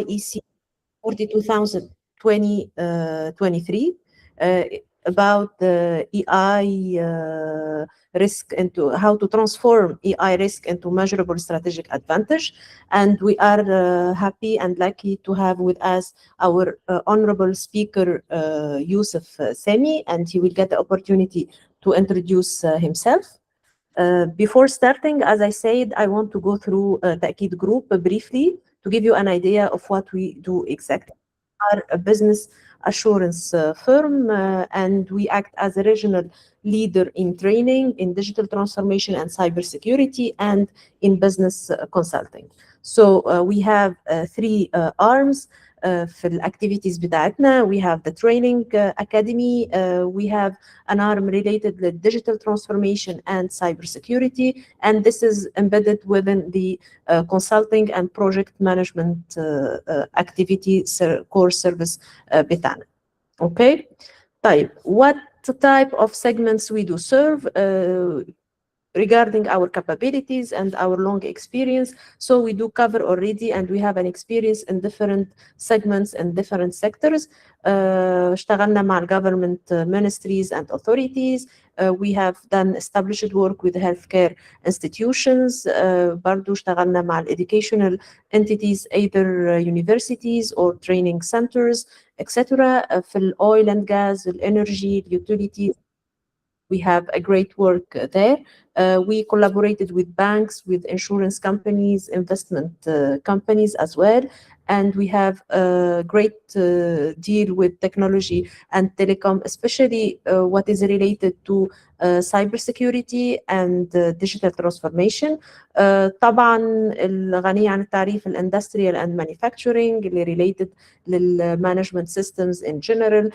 IEC 42,023 about the EI risk into how to transform EI risk into measurable strategic advantage. And we are happy and lucky to have with us our honorable speaker, Yusuf Semi, and he will get the opportunity to introduce himself. Before starting, as I said, I want to go through Ta'kid Group briefly to give you an idea of what we do exactly. We are a business assurance firm, and we act as a regional leader in training, in digital transformation and cybersecurity, and in business consulting. So we have three arms. في الاكتيفيتيز بتاعتنا we have the training academy, we have an arm related to digital transformation and cybersecurity, and this is embedded within the consulting and project management activity core service بتاعنا. Okay, طيب what type of segments we do serve regarding our capabilities and our long experience. So we do cover already, and we have an experience in different segments and different sectors. اشتغلنا مع government ministries and authorities. We have done established work with healthcare institutions. برضو اشتغلنا مع educational entities, either universities or training centers, etc. في oil and gas, energy, utilities. We have a great work there. We collaborated with banks, with insurance companies, investment companies as well. And we have a great deal with technology and telecom, especially what is related to cybersecurity and digital transformation. طبعا الغني عن التعريف industrial and manufacturing اللي related للmanagement systems in general.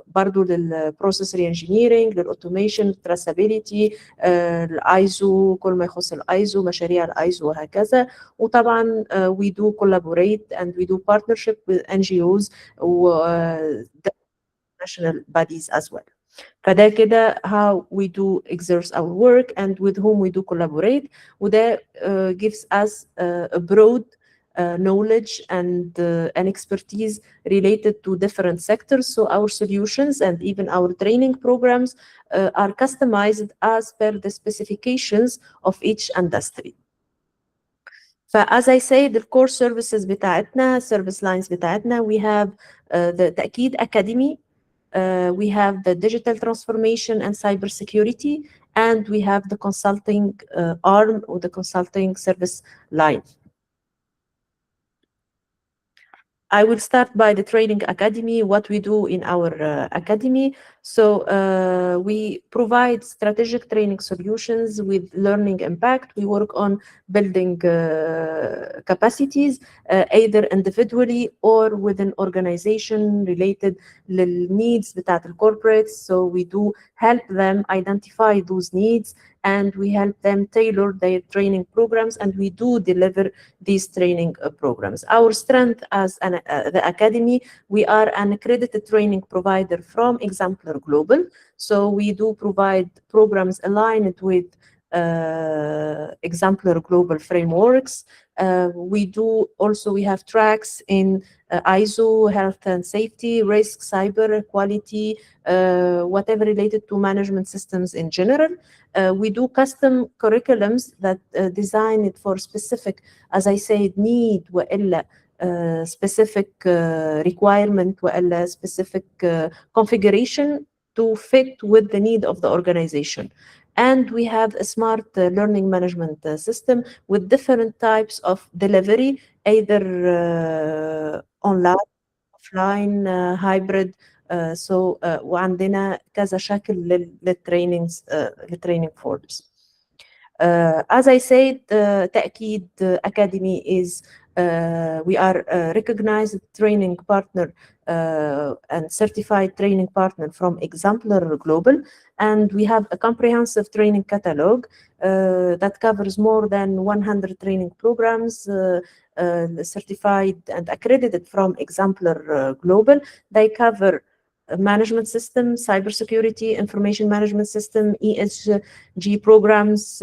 برضو للبروسيس ري انجينيرنج، للاوتوميشن، التراسابيليتي، الايزو، كل ما يخص الايزو، مشاريع الايزو وهكذا. وطبعا we do collaborate and we do partnership with NGOs و national bodies as well. فده كده how we do exert our work and with whom we do collaborate. وده gives us a broad knowledge and an expertise related to different sectors. So our solutions and even our training programs are customized as per the specifications of each industry. As I say, the core services بتاعتنا, service lines بتاعتنا, we have the Ta'kid Academy, we have the digital transformation and cybersecurity, and we have the consulting arm or the consulting service line. I will start by the training academy, what we do in our academy. So we provide strategic training solutions with learning impact. We work on building capacities, either individually or with an organization related للneeds بتاعت corporates. So we do help them identify those needs, and we help them tailor their training programs, and we do deliver these training programs. Our strength as the academy, we are an accredited training provider from Exemplar Global. So we do provide programs aligned with Exemplar Global frameworks. We have tracks in ISO, health and safety, risk, cyber, quality, whatever related to management systems in general. We do custom curriculums that design it for specific, as I said, need وإلا specific requirement وإلا specific configuration to fit with the need of the organization. And we have a smart learning management system with different types of delivery, either online, offline, hybrid. So وعندنا كذا شكل للtrainings للtraining forms. As I said, Ta'kid Academy is we are a recognized training partner and certified training partner from Exemplar Global, and we have a comprehensive training catalog that covers more than 100 training programs certified and accredited from Exemplar Global. They cover management system, cybersecurity, information management system, ESG programs,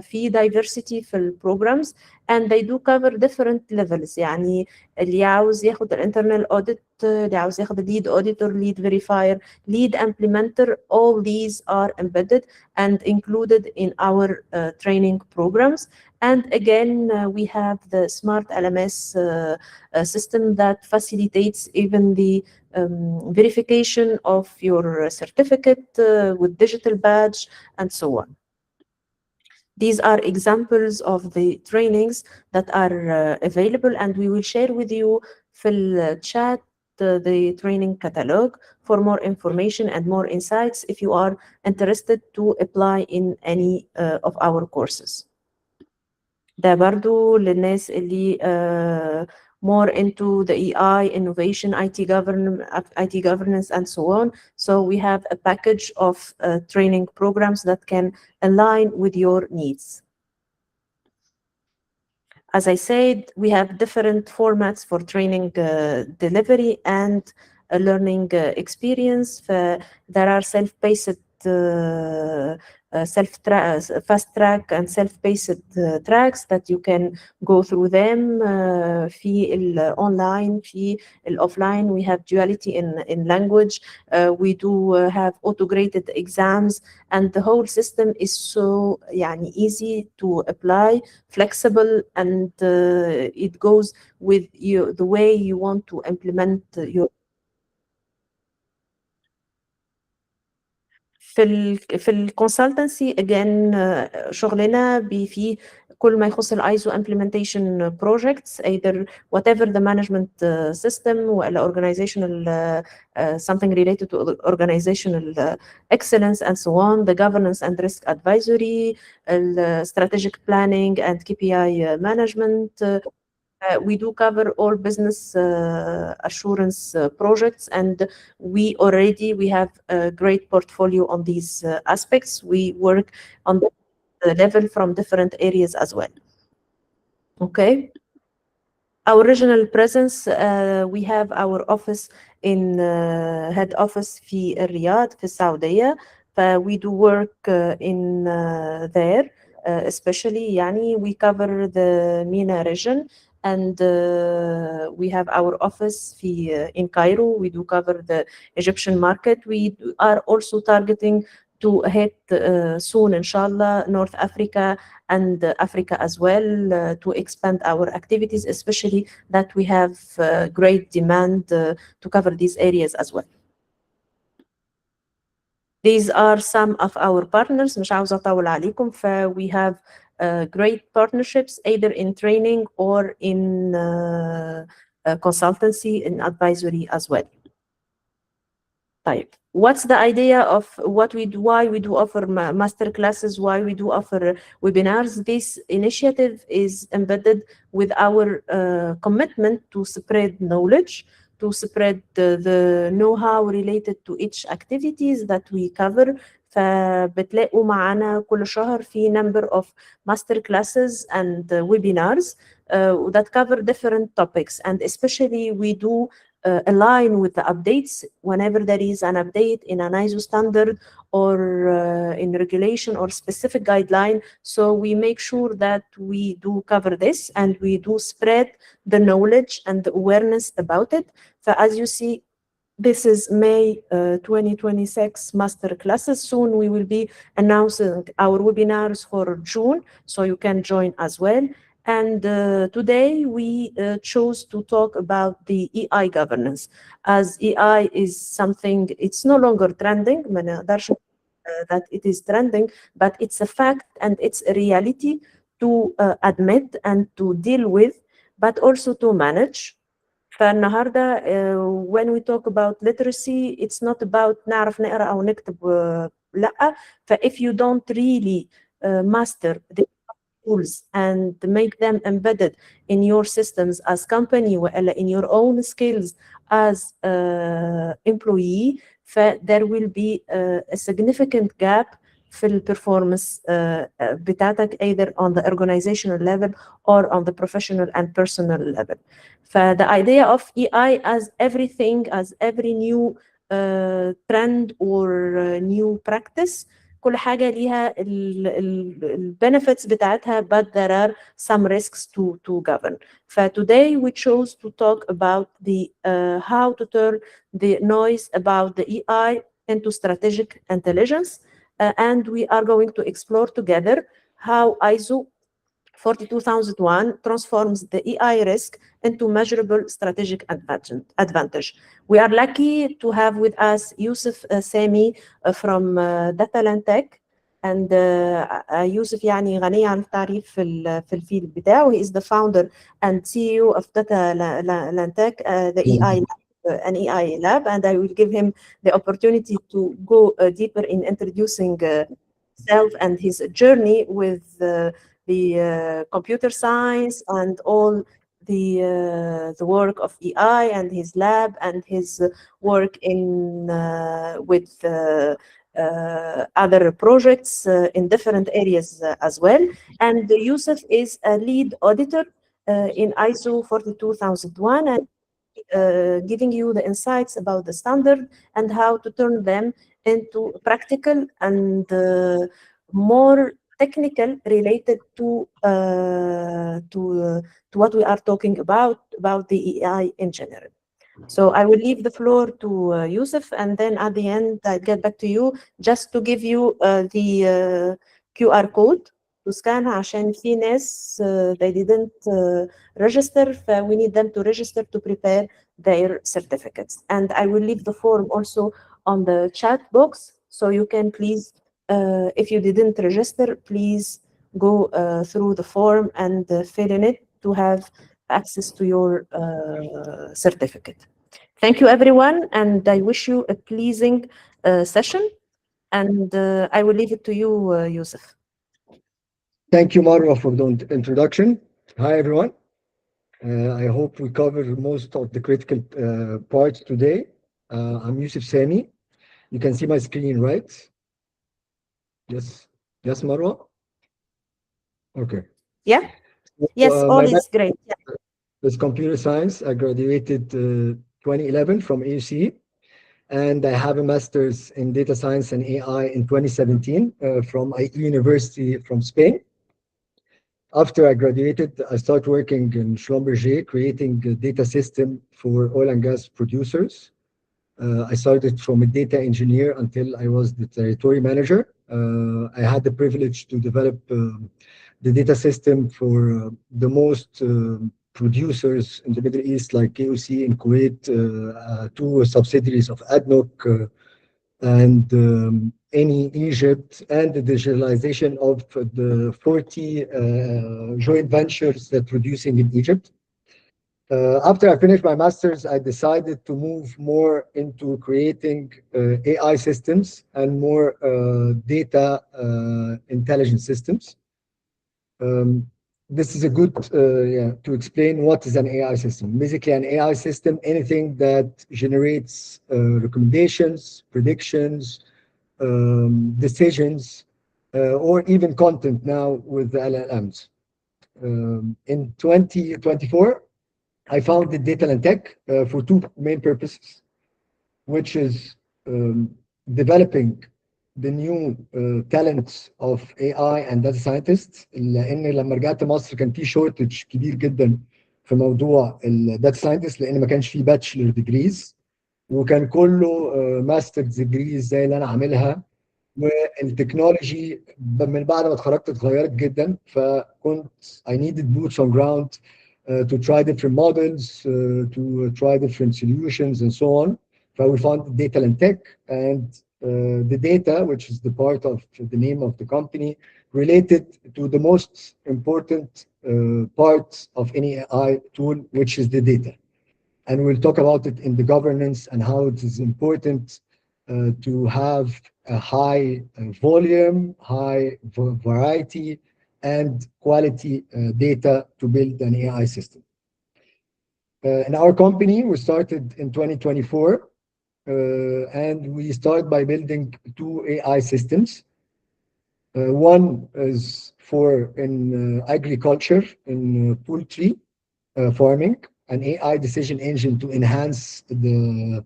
في diversity في programs, and they do cover different levels. يعني اللي عاوز ياخد الانترنال audit، اللي عاوز ياخد lead auditor, lead verifier, lead implementer, all these are embedded and included in our training programs. And again, we have the smart LMS system that facilitates even the verification of your certificate with digital badge and so on. These are examples of the trainings that are available, and we will share with you في الchat the training catalog for more information and more insights if you are interested to apply in any of our courses. ده برضو للناس اللي more into the EI, innovation, IT governance, and so on. So we have a package of training programs that can align with your needs. As I said, we have different formats for training delivery and learning experience. There are self-paced fast track and self-paced tracks that you can go through them. في online, في offline, we have duality in language. We do have auto-graded exams, and the whole system is so يعني easy to apply, flexible, and it goes with you the way you want to implement your. في الكونسلتنسي again شغلنا فيه كل ما يخص الايزو implementation projects, either whatever the management system ولا organizational something related to organizational excellence and so on, the governance and risk advisory, strategic planning and KPI management. We do cover all business assurance projects, and we have a great portfolio on these aspects. We work on the level from different areas as well. Okay. Our regional presence, we have our office in head office في الرياض في السعودية. We do work in there, especially يعني we cover the MENA region, and we have our office in Cairo. We do cover the Egyptian market. We are also targeting to hit soon, inshallah, North Africa and Africa as well, to expand our activities, especially that we have great demand to cover these areas as well. These are some of our partners. مش عاوزة أطول عليكم. We have great partnerships either in training or in consultancy and advisory as well. طيب, what's the idea of what we do, why we do offer master classes, why we do offer webinars? This initiative is embedded with our commitment to spread knowledge, to spread the know-how related to each activities that we cover. فبتلاقوا معنا كل شهر في number of master classes and webinars that cover different topics, and especially we do align with the updates whenever there is an update in an ISO standard or in regulation or specific guideline. So we make sure that we do cover this and we do spread the knowledge and the awareness about it. So as you see, this is May 2026 master classes. Soon we will be announcing our webinars for June, so you can join as well. And today we chose to talk about the EI governance, as EI is something, it's no longer trending, that it is trending, but it's a fact and it's a reality to admit and to deal with, but also to manage. فالنهارده when we talk about literacy, it's not about نعرف نقرأ أو نكتب لأ. if you don't really master the tools and make them embedded in your systems as company or in your own skills as employee, there will be a significant gap في البرفورمانس بتاعتك either on the organizational level or on the professional and personal level. The idea of EI as everything, as every new trend or new practice, كل حاجة ليها benefits بتاعتها, but there are some risks to govern. Today we chose to talk about the how to turn the noise about the EI into strategic intelligence, and we are going to explore together how ISO 42001 transforms the EI risk into measurable strategic advantage. We are lucky to have with us Yusuf Sami from Data Tech. And Yusuf يعني غني عن التعريف في الفيلد بتاعه. He is the founder and CEO of Data Tech, the EI lab, an EI lab, and I will give him the opportunity to go deeper in introducing himself and his journey with the computer science and all the work of EI and his lab and his work in with other projects in different areas as well. And Yusuf is a lead auditor in ISO 42001 and giving you the insights about the standard and how to turn them into practical and more technical related to what we are talking about the EI in general. So I will leave the floor to Yusuf, and then at the end I'll get back to you just to give you the QR code to scan عشان في ناس they didn't register, we need them to register to prepare their certificates. And I will leave the form also on the chat box, so you can please, if you didn't register, please go through the form and fill in it to have access to your certificate. Thank you, everyone, and I wish you a pleasing session. And I will leave it to you, Yusuf. Thank you, Marwa, for the introduction. Hi, everyone. I hope we cover most of the critical parts today. I'm Yusuf Sami. You can see my screen, right? Yes. Yes, Marwa? Okay. Yeah. Yes, all is great. Yeah. Is computer science. I graduated 2011 from IEC, and I have a master's in data science and AI in 2017 from IE University from Spain. After I graduated, I started working in Schlumberger, creating a data system for oil and gas producers. I started from a data engineer until I was the territory manager. I had the privilege to develop the data system for the most producers in the Middle East, like KOC in Kuwait, two subsidiaries of ADNOC, and in Egypt, and the digitalization of the 40 joint ventures that producing in Egypt. After I finished my master's, I decided to move more into creating AI systems and more data intelligence systems. This is a good to explain what is an AI system. Basically, an AI system, anything that generates recommendations, predictions, decisions, or even content now with the LLMs. In 2024, I founded Data Tech for two main purposes, which is developing the new talents of AI and data scientists. لان لما رجعت مصر كان في شورتج كبير جدا في موضوع الداتا ساينتست، لان ما كانش في باتشلر ديجريز وكان كله ماسترز ديجريز زي اللي انا عاملها، والتكنولوجي من بعد ما اتخرجت اتغيرت جدا، فكنت I needed boots on ground to try different models, to try different solutions and so on. We found Data Tech, and the data, which is the part of the name of the company, related to the most important part of any AI tool, which is the data. And we'll talk about it in the governance and how it is important to have a high volume, high variety, and quality data to build an AI system. In our company, we started in 2024, and we start by building two AI systems. One is for in agriculture, in poultry farming, an AI decision engine to enhance the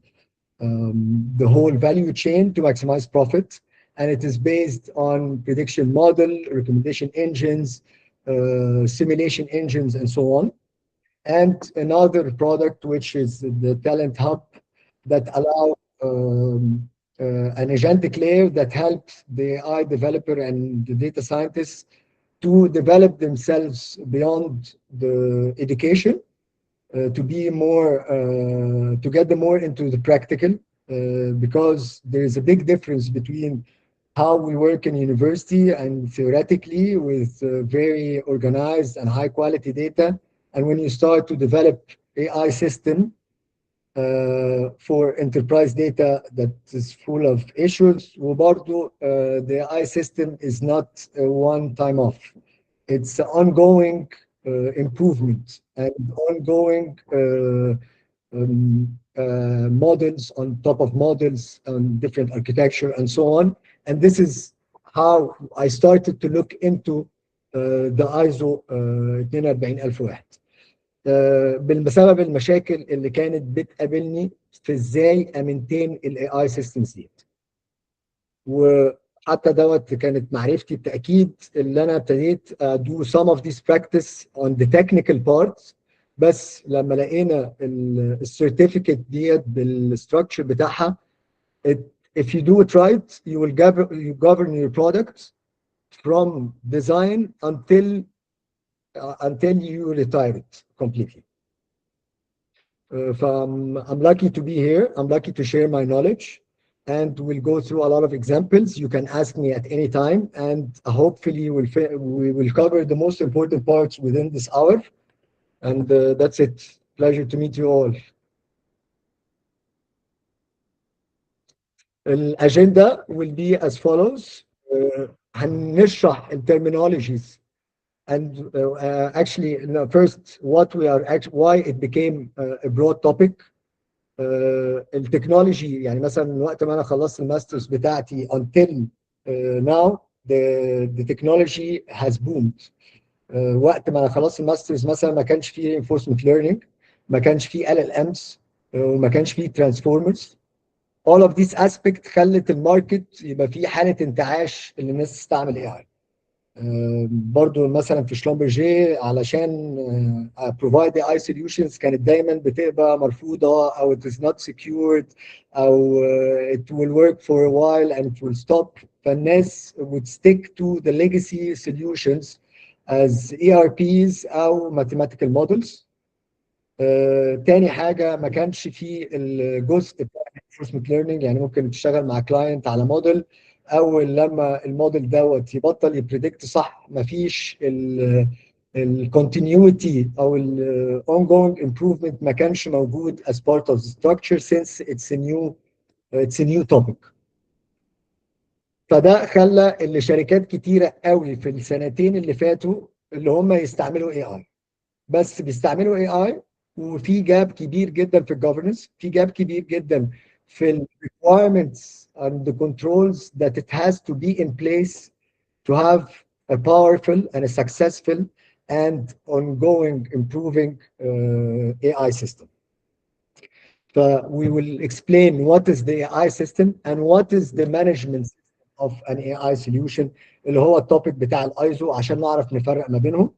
whole value chain to maximize profit. and it is based on prediction model, recommendation engines, simulation engines, and so on. And another product, which is the Talent Hub, that allow an agentic layer that helps the AI developer and the data scientists to develop themselves beyond the education, to be more, to get them more into the practical, because there is a big difference between how we work in university and theoretically with very organized and high quality data, and when you start to develop AI system for enterprise data that is full of issues. وبرضه the AI system is not a one time off. It's an ongoing improvement and ongoing models on top of models on different architecture and so on. And this is how I started to look into the ISO 42001. بسبب المشاكل اللي كانت بتقابلني في ازاي امنتين الاي اي سيستمز دي. وحتى دوت كانت معرفتي التاكيد اللي انا ابتديت do some of this practice on the technical parts. بس لما لقينا السيرتيفيكت ديت بالستراكشر بتاعها, if you do it right you will govern your product from design until you retire it completely. I'm lucky to be here. I'm lucky to share my knowledge, and we'll go through a lot of examples. You can ask me at any time, and hopefully we will cover the most important parts within this hour. And that's it. Pleasure to meet you all. الأجندة will be as follows. هنشرح terminologies. And actually, no, first, why it became a broad topic. التكنولوجي يعني مثلا من وقت ما انا خلصت الماسترز بتاعتي until now the technology has boomed. وقت ما انا خلصت الماسترز مثلا ما كانش فيه reinforcement learning, ما كانش فيه LLMs, وما كانش فيه transformers. all of these aspect خلت الماركت يبقى فيه حالة انتعاش اللي الناس تستعمل AI. برضو مثلا في شلومبرجي علشان provide AI solutions كانت دايما بتبقى مرفوضة او it is not secured او it will work for a while and it will stop. فالناس would stick to the legacy solutions as ERPs او mathematical models. تاني حاجة ما كانش فيه الجزء بتاع reinforcement learning, يعني ممكن تشتغل مع كلاينت على موديل, اول لما الموديل دوت يبطل يبريدكت صح مفيش الكونتينيوتي او ongoing improvement ما كانش موجود as part of the structure since it's a new topic. فده خلى اللي شركات كتيرة قوي في السنتين اللي فاتوا اللي هم يستعملوا AI, بس بيستعملوا AI وفي جاب كبير جدا في الجوفرنس, في جاب كبير جدا في ال requirements and the controls that it has to be in place to have a powerful and a successful and ongoing improving AI system. We will explain what is the AI system and what is the management of an AI solution اللي هو التوبيك بتاع الايزو عشان نعرف نفرق ما بينهم.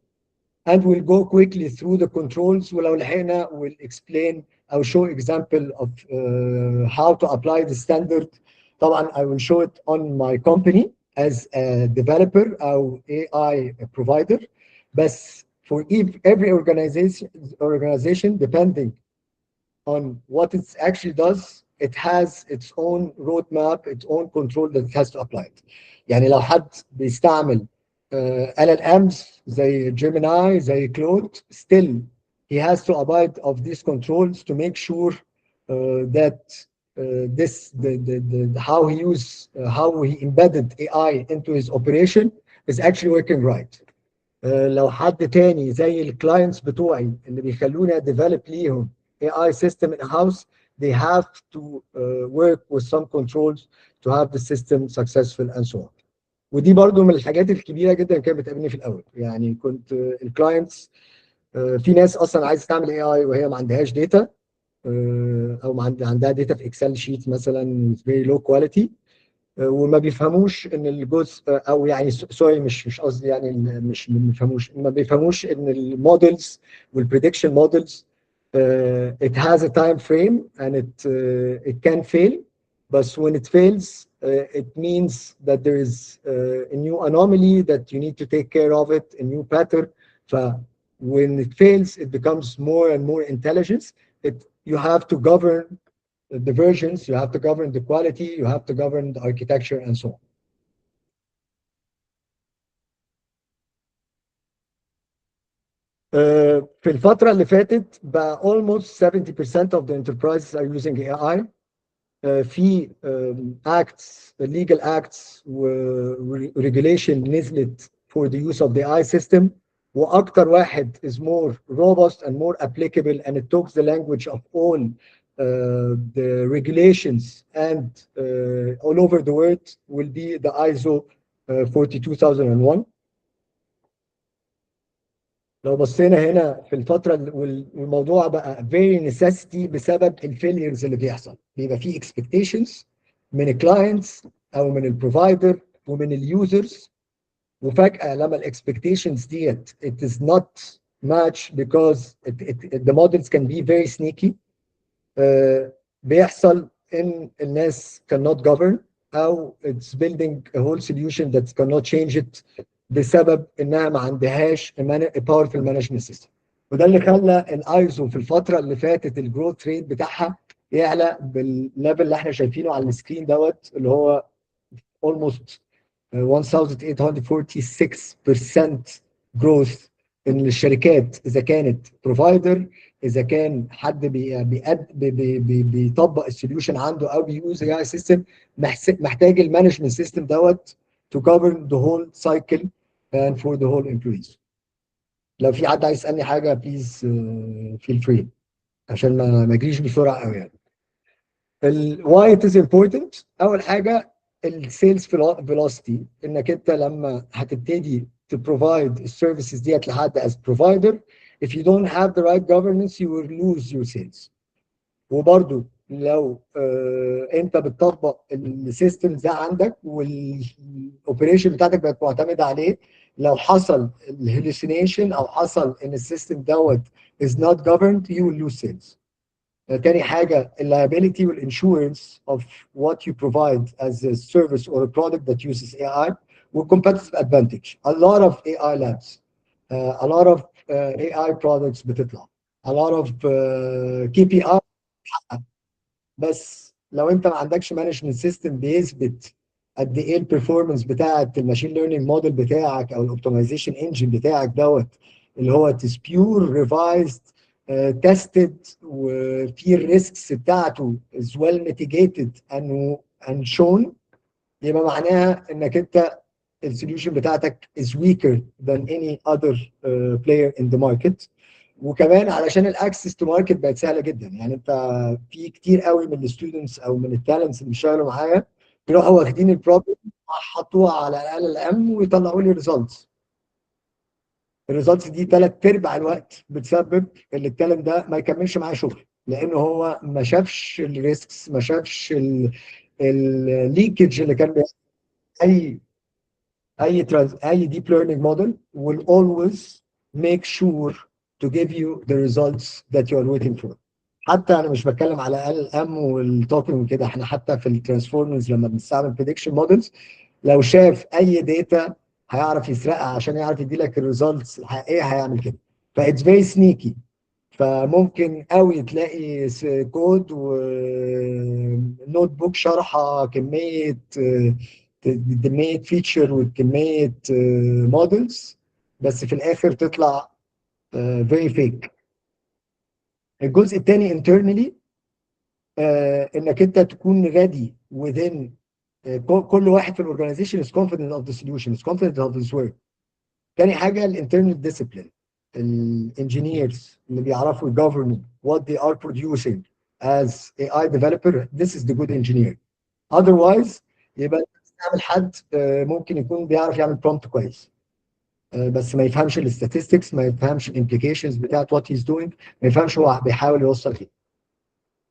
And we'll go quickly through the controls. ولو لحقنا we'll explain or show example of how to apply the standard. طبعا I will show it on my company as a developer or AI provider. But for every organization, depending on what it actually does, it has its own roadmap, its own control that it has to apply it. يعني لو حد بيستعمل LLMs زي Gemini, زي Claude, still he has to abide of these controls to make sure that how he embedded AI into his operation is actually working right. لو حد تاني زي الكلاينتس بتوعي اللي بيخلوني develop ليهم AI system in house, they have to work with some controls to have the system successful and so on. ودي برضو من الحاجات الكبيره جدا كانت بتقابلني في الاول. يعني كنت الكلاينتس في ناس اصلا عايزه تعمل اي اي وهي ما عندهاش داتا, او عندها داتا في اكسل شيت مثلا very low quality, وما بيفهموش ان الجزء، او يعني سوري، مش قصدي يعني مش ما بيفهموش، ما بيفهموش ان المودلز والبريدكشن مودلز it has a time frame and it can fail, but when it fails it means that there is a new anomaly that you need to take care of it, a new pattern. ف when it fails it becomes more and more intelligence. You have to govern the versions, you have to govern the quality, you have to govern the architecture and so on. في الفترة اللي فاتت بقى almost 70% of the enterprises are using AI. في acts, legal acts و regulation نزلت for the use of the AI system. واكتر واحد is more robust and more applicable and it talks the language of all the regulations and all over the world will be the ISO 42001. لو بصينا هنا في الفترة والموضوع بقى very necessity بسبب الفيليرز اللي بيحصل، بيبقى فيه expectations من الكلاينتس او من البروفايدر ومن اليوزرز، وفجأة لما الاكسبكتيشنز ديت it is not match because the models can be very sneaky. بيحصل ان الناس cannot govern او it's building a whole solution that cannot change it بسبب انها ما عندهاش powerful management system. وده اللي خلى الايزو في الفتره اللي فاتت الجروث ريت بتاعها يعلى بالليفل اللي احنا شايفينه على السكرين دوت، اللي هو almost 1846% جروث ان الشركات اذا كانت بروفايدر، اذا كان حد بيطبق السوليوشن عنده او بيوز اي سيستم، محتاج المانجمنت سيستم دوت to govern the whole cycle and for the whole employees. لو في حد عايز يسالني حاجه بليز feel free عشان ما اجريش بسرعه قوي يعني. why it is important. اول حاجه السيلز فيلوسيتي، انك انت لما هتبتدي to provide السيرفيسز ديت لحد as provider if you don't have the right governance you will lose your sales. وبرضو لو انت بتطبق السيستم ده عندك والاوبريشن بتاعتك بقت معتمده عليه، لو حصل الهلوسينيشن او حصل ان السيستم دوت is not governed you will lose sales. تاني حاجة liability والinsurance of what you provide as a service or a product that uses AI competitive advantage. A lot of AI labs, a lot of AI products بتطلع, a lot of KPI. بس لو انت ما عندكش مانجمنت سيستم بيثبت قد ايه البرفورمانس بتاعت الماشين ليرنينج موديل بتاعك او الاوبتمايزيشن انجن بتاعك دوت اللي هو تسبيور ريفايزد تيستد وفي الريسكس بتاعته از ويل ميتيجيتد and shown، يبقى معناها انك انت السوليوشن بتاعتك is weaker than any other player in the market. وكمان علشان الاكسس تو ماركت بقت سهله جدا، يعني انت في كتير قوي من الستودنتس او من التالنتس اللي بيشتغلوا معايا بيروحوا واخدين البروبلم حطوها على ال ام ويطلعوا لي ريزلتس. الريزلتس دي ثلاث ارباع الوقت بتسبب ان التالنت ده ما يكملش معاه شغل، لان هو ما شافش الريسكس، ما شافش الليكج اللي كان بيحصل. اي deep learning model will always make sure to give you the results that you are waiting for. حتى انا مش بتكلم على ال ام والتوكن وكده، احنا حتى في الترانسفورمرز لما بنستعمل بريدكشن مودلز لو شاف اي داتا هيعرف يسرقها عشان يعرف يدي لك الريزلتس الحقيقيه هيعمل كده. فايتس فيري سنيكي، فممكن قوي تلاقي كود ونوت بوك شرحه كميه فيتشر وكميه مودلز، بس في الاخر تطلع فيري فيك. الجزء الثاني internally انك انت تكون ready within كل واحد في الاورجنايزيشن is confident of the solution, is confident of his work. تاني حاجه الانترنال ديسيبلين، الانجينيرز اللي بيعرفوا يgovern what they are producing as AI developer. This is the good engineer. Otherwise يبقى تعمل حد ممكن يكون بيعرف يعمل prompt كويس بس ما يفهمش الستاتستكس، ما يفهمش الامبليكيشنز بتاعت what he's doing، ما يفهمش هو بيحاول يوصل فيه.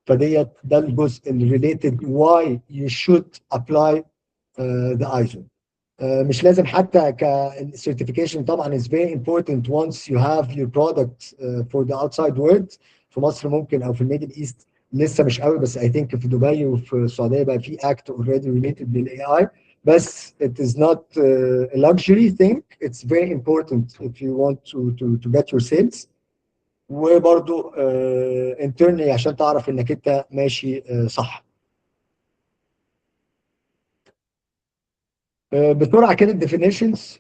فديت ده الجزء اللي related why you should apply ذا ايزو. مش لازم حتى كالسيرتيفيكيشن طبعا is very important once you have your product for the outside world. في مصر ممكن او في الميدل ايست لسه مش قوي، بس I think في دبي وفي السعوديه بقى في act already related للاي اي. بس it is not a luxury thing. It's very important if you want to get your sales. وبرضو internally عشان تعرف انك انت ماشي صح. بسرعه كده الديفينيشنز.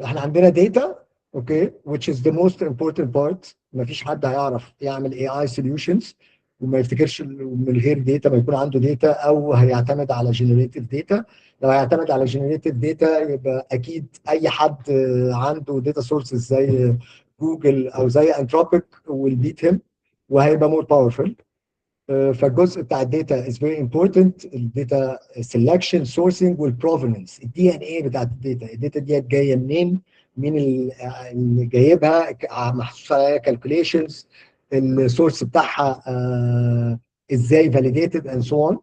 احنا عندنا داتا، اوكي، which is the most important part. ما فيش حد هيعرف يعمل اي اي سوليوشنز وما يفتكرش من غير داتا، ما يكون عنده داتا او هيعتمد على جنريتيف داتا. لو هيعتمد على جنريتيف داتا يبقى اكيد اي حد عنده داتا سورسز زي جوجل او زي انثروبيك will beat him وهيبقى more powerful. فالجزء بتاع الداتا is very important. الداتا سelection sourcing والبروفيننس، الدي ان اي بتاعت الداتا ديت جايه منين، مين اللي جايبها، محسوس عليها كالكوليشنز، السورس بتاعها ازاي validated and so on.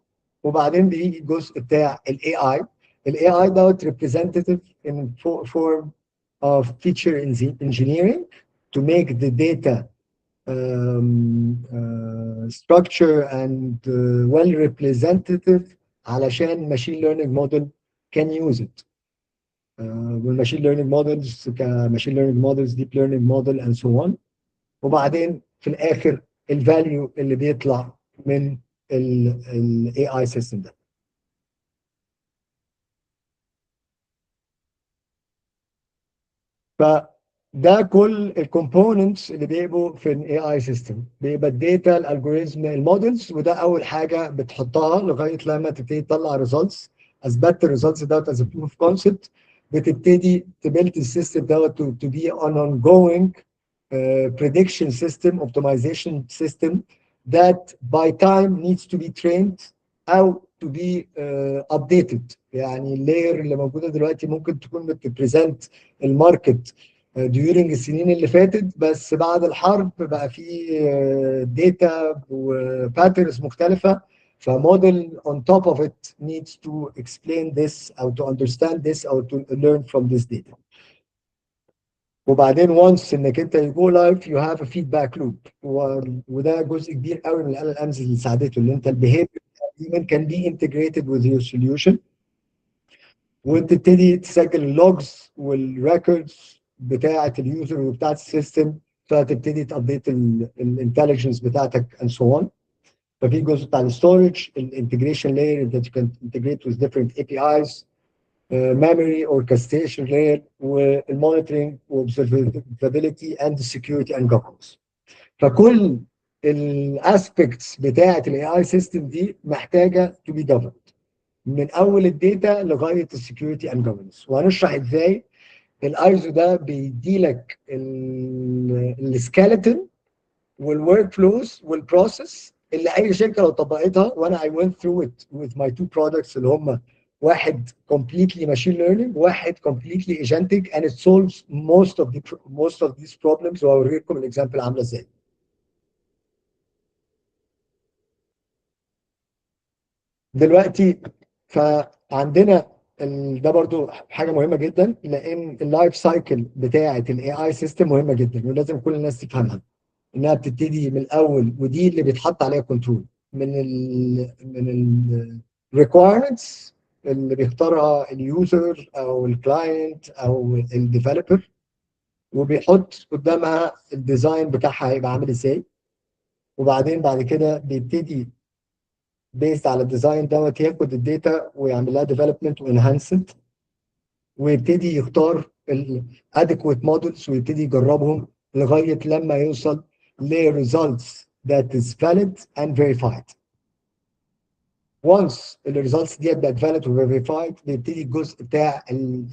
وبعدين بيجي الجزء بتاع الاي اي. الاي اي دوت representative in form of feature engineering to make the data structure and well representative علشان machine learning model can use it. والماشين learning models كماشين learning models deep learning model and so on. وبعدين في الاخر الفاليو اللي بيطلع من ال AI system ده. فده كل الكومبوننتس اللي بيبقوا في الاي اي سيستم. بيبقى الداتا، الالجوريزم، المودلز، وده اول حاجه بتحطها لغايه لما تبتدي تطلع ريزلتس. اثبتت الريزلتس دوت از بروف كونسبت، بتبتدي تبيلد السيستم دوت تو بي اون اون جوينج prediction system, optimization system that by time needs to be trained او to be updated. يعني اللاير اللي موجوده دلوقتي ممكن تكون بتبريزنت الماركت during السنين اللي فاتت، بس بعد الحرب بقى في داتا وباترنز مختلفه، فموديل on top of it needs to explain this او to understand this او to learn from this data. وبعدين once انك انت you go live you have a feedback loop. وده جزء كبير قوي من ال LLMs اللي ساعدته، اللي انت البيهيفير can be integrated with your solution، وتبتدي تسجل اللوجز والريكوردز بتاعه اليوزر وبتاعه السيستم، فتبتدي تابديت الانتليجنس بتاعتك and so on. ففي جزء بتاع الستورج، الانتجريشن لاير that you can integrate with different APIs، memory orchestration layer، والمونيتورنج والobservability and the security and governance. فكل الاسبكتس بتاعه الاي اي سيستم دي محتاجه to be governed من اول الداتا لغايه السكيورتي اند جوفرنس. وهنشرح ازاي الايزو ده بيدي لك السكeleton والورك فلوز والبروسيس اللي اي شركه لو طبقتها. وانا I went through it with my two products اللي هم واحد completely machine learning وواحد completely agentic and it solves most of these problems. وهوريكم الاكزامبل عامله ازاي. دلوقتي فعندنا ده برضو حاجه مهمه جدا، لان اللايف سايكل بتاعه الاي اي سيستم مهمه جدا ولازم كل الناس تفهمها. انها بتبتدي من الاول، ودي اللي بيتحط عليها كنترول من الريكويرمنتس اللي بيختارها اليوزر او الكلاينت او الديفلوبر، وبيحط قدامها الديزاين بتاعها هيبقى عامل ازاي. وبعدين بعد كده بيبتدي بيست على الديزاين دوت ياخد الداتا ويعمل لها ديفلوبمنت وانهانسد، ويبتدي يختار الادكويت مودلز ويبتدي يجربهم لغايه لما يوصل ل results that is valid and verified. once الريزلتس ديت بقت valid و verified بيبتدي الجزء بتاع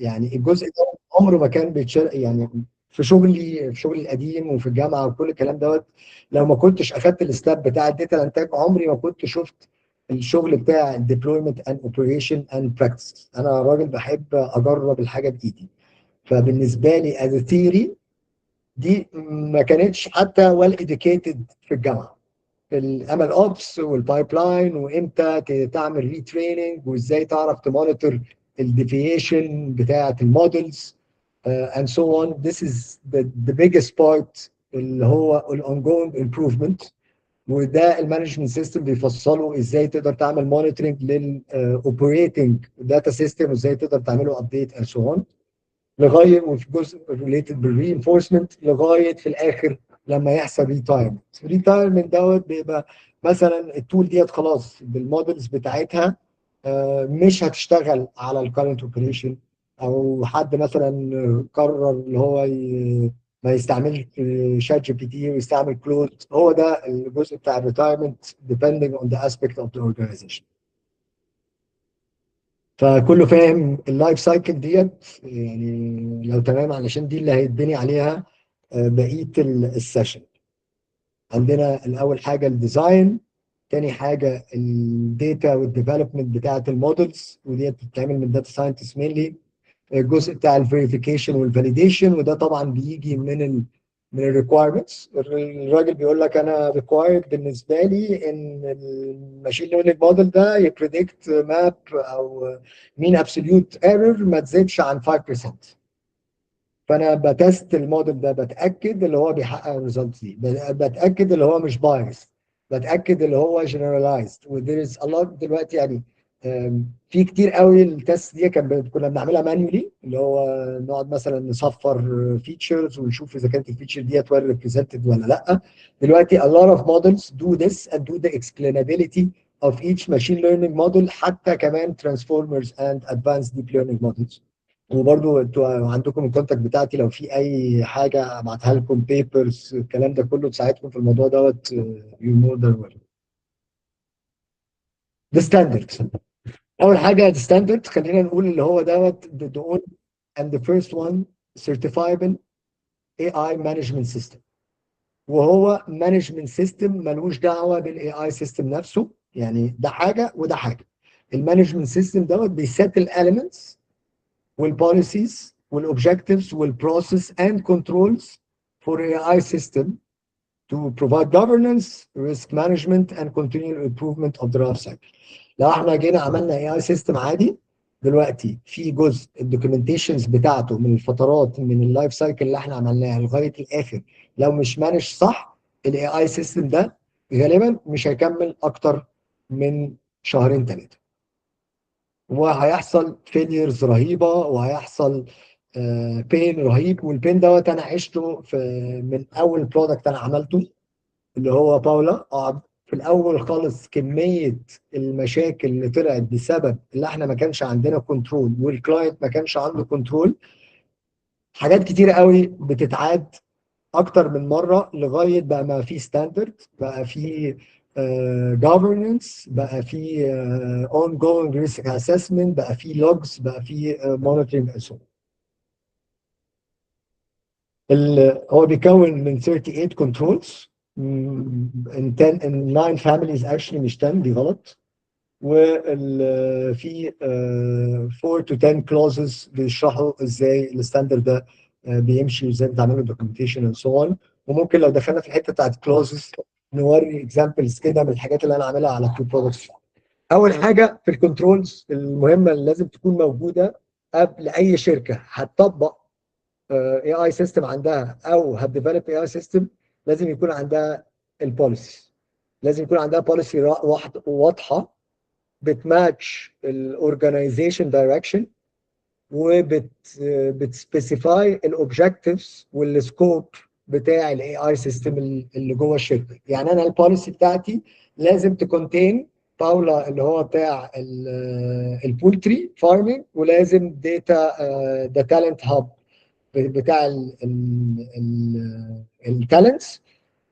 يعني الجزء ده عمره ما كان يعني في شغلي القديم وفي الجامعه وكل الكلام دوت، لو ما كنتش اخدت الستاب بتاع الداتا انتاج عمري ما كنت شفت الشغل بتاع الديبلويمنت اند اوبريشن اند براكتس. انا راجل بحب اجرب الحاجه بايدي، فبالنسبه لي از ثيوري دي ما كانتش حتى ويل educated في الجامعه. الامل اوبس والبايب لاين، وامتى تعمل ريتريننج، وازاي تعرف تمونيتور الديفيشن بتاعه المودلز and so on. This is the biggest part اللي هو ال ongoing improvement. وده المانجمنت سيستم بيفصله ازاي تقدر تعمل مونيتورنج للاوبريتنج داتا سيستم، وازاي تقدر تعمله ابديت and so on، لغايه وفي جزء ريليتد بالرينفورسمنت، لغايه في الاخر لما يحصل ريتايرمنت. الريتايرمنت دوت بيبقى مثلا التول ديت خلاص بالمودلز بتاعتها مش هتشتغل على الكارنت اوبريشن، او حد مثلا قرر اللي هو ما يستعملش شات جي بي تي ويستعمل كلود. هو ده الجزء بتاع الريتايرمنت depending on the aspect of the organization. فكله فاهم اللايف سايكل ديت يعني لو تمام، علشان دي اللي هيتبني عليها بقيه السيشن. عندنا الاول حاجه الديزاين، تاني حاجه الداتا والديفلوبمنت بتاعه المودلز، ودي بتتعمل من داتا ساينتست مينلي. الجزء بتاع الفيريفيكيشن والفاليديشن، وده طبعا بيجي من الريكوايرمنتس. الراجل بيقول لك انا ريكوايرد بالنسبه لي ان الماشين ليرنينج موديل ده يبريدكت ماب او مين ابسوليوت ايرور ما تزيدش عن 5%. فانا بتست الموديل ده، بتاكد اللي هو بيحقق الريزلتس دي، بتاكد اللي هو مش بايس، بتاكد اللي هو جنرالايزد. وذير از ا لوت دلوقتي يعني في كتير قوي التست دي كنا بنعملها مانيولي، اللي هو نقعد مثلا نصفر فيتشرز ونشوف اذا كانت الفيتشر ديت ويل ريبريزنتد ولا لا. دلوقتي a lot of models do this and do the explainability of each machine learning model، حتى كمان transformers and advanced deep learning models. وبرضو انتوا عندكم الكونتاكت بتاعتي، لو في اي حاجه ابعتها لكم، بيبرز الكلام ده كله تساعدكم في الموضوع دوت. يو مور ذان ويل. ده ستاندرد. اول حاجه ستاندرد، خلينا نقول اللي هو دوت the only and the first one certifiable AI management system. وهو مانجمنت سيستم ملوش دعوه بالاي اي سيستم نفسه، يعني ده حاجه وده حاجه. المانجمنت سيستم دوت بيسيت الاليمنتس والبوليسيز والاوبجكتيفز والبروسيس اند كنترولز for AI system to provide governance, risk management and continual improvement of the life cycle. لو احنا جينا عملنا AI system عادي دلوقتي، في جزء الدوكيومنتيشنز بتاعته من الفترات من اللايف سايكل اللي احنا عملناها لغايه الاخر، لو مش مانج صح الاي اي سيستم ده غالبا مش هيكمل اكتر من شهرين ثلاثه، وهيحصل فيليرز رهيبه، وهيحصل بين رهيب. والبين دوت انا عشته من اول برودكت انا عملته اللي هو باولا. في الاول خالص كميه المشاكل اللي طلعت بسبب اللي احنا ما كانش عندنا كنترول والكلاينت ما كانش عنده كنترول. حاجات كتيره قوي بتتعاد اكتر من مره لغايه بقى ما في ستاندرد، بقى في governance، بقى في ongoing risk assessment، بقى في logs، بقى في monitoring and so on. هو بيكون من 38 controls in 10 in 9 families actually، مش 10 دي غلط. وفي 4 to 10 clauses بيشرحوا ازاي الستاندرد ده بيمشي، وازاي بتعملوا documentation and so on. وممكن لو دخلنا في الحته بتاعت clauses نوري اكزامبلز كده من الحاجات اللي انا عاملها على تو برودكتس. اول حاجه في الكنترولز المهمه اللي لازم تكون موجوده قبل اي شركه هتطبق اي اي سيستم عندها او هتديفلوب اي اي سيستم، لازم يكون عندها البوليسي. لازم يكون عندها بوليسي واضحه بتماتش الاورجنايزيشن دايركشن، بتسبيسيفاي الاوبجكتيفز والسكوب بتاع الاي اي سيستم اللي جوه الشركه. يعني انا البوليسي بتاعتي لازم تكونتين باولا اللي هو بتاع البولتري فارمنج، ولازم داتا ده تالنت هاب بتاع التالنتس،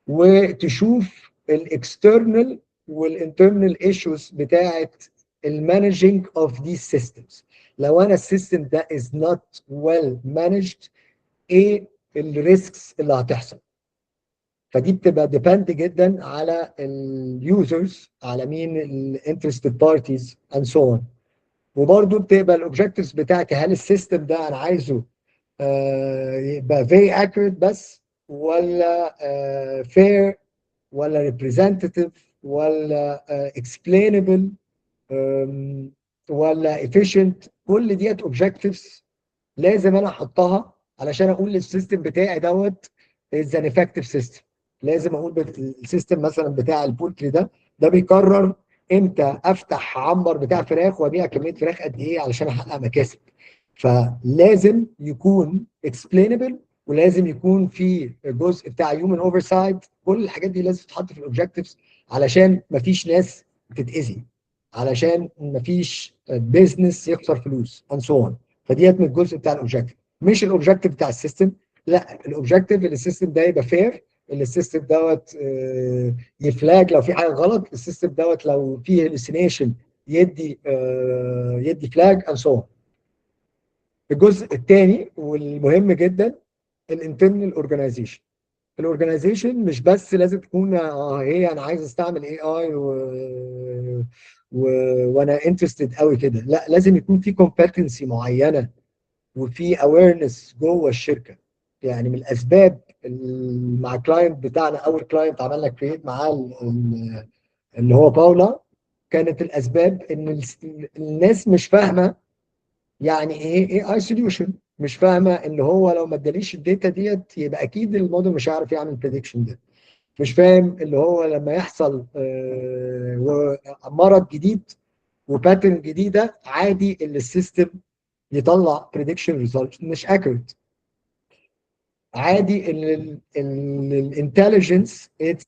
وتشوف الاكسترنال والانترنال ايشوز بتاعت المانجنج اوف ذيس سيستمز. لو انا السيستم ده از نوت ويل مانجد، ايه الريسكس اللي هتحصل؟ فدي بتبقى ديبند جدا على اليوزرز، على مين الانترستد بارتيز اند سو اون. وبرده بتبقى الاوبجكتيفز بتاعتي، هل السيستم ده انا عايزه يبقى very accurate بس، ولا fair ولا representative ولا explainable ولا efficient. كل ديت objectives لازم انا احطها علشان اقول للسيستم بتاعي دوت is an effective system. لازم اقول السيستم مثلا بتاع البولتري ده بيقرر امتى افتح عنبر بتاع فراخ وابيع كميه فراخ قد ايه علشان احقق مكاسب. فلازم يكون explainable، ولازم يكون في جزء بتاع human oversight. كل الحاجات دي لازم تتحط في الاوبجكتيفز علشان مفيش ناس تتاذي، علشان مفيش بيزنس يخسر فلوس and so on. فديت من الجزء بتاع الاوبجكتيف، مش الاوبجكتيف بتاع السيستم. لا، الاوبجكتيف اللي السيستم ده يبقى فير، اللي السيستم دوت يفلاج لو في حاجه غلط، السيستم دوت لو فيه هلوسينيشن يدي فلاج and so on. الجزء الثاني والمهم جدا الانترنال اورجانيزيشن. الاورجانيزيشن مش بس لازم تكون هي انا عايز استعمل اي اي وانا انترستد قوي كده، لا، لازم يكون في كومبتنسي معينه وفي اويرنس جوه الشركه. يعني من الاسباب مع كلاينت بتاعنا، اول كلاينت عملنا كريت معاه اللي هو باولا، كانت الاسباب ان الناس مش فاهمه يعني ايه اي سوليوشن، مش فاهمه ان هو لو ما اداليش الداتا ديت يبقى اكيد الموديل مش هيعرف يعمل بريدكشن ده. مش فاهم اللي هو لما يحصل مرض جديد وباترن جديده عادي ان السيستم يطلع بريدكشن ريزلت مش اكيوريت. عادي ان الانتليجنس اتس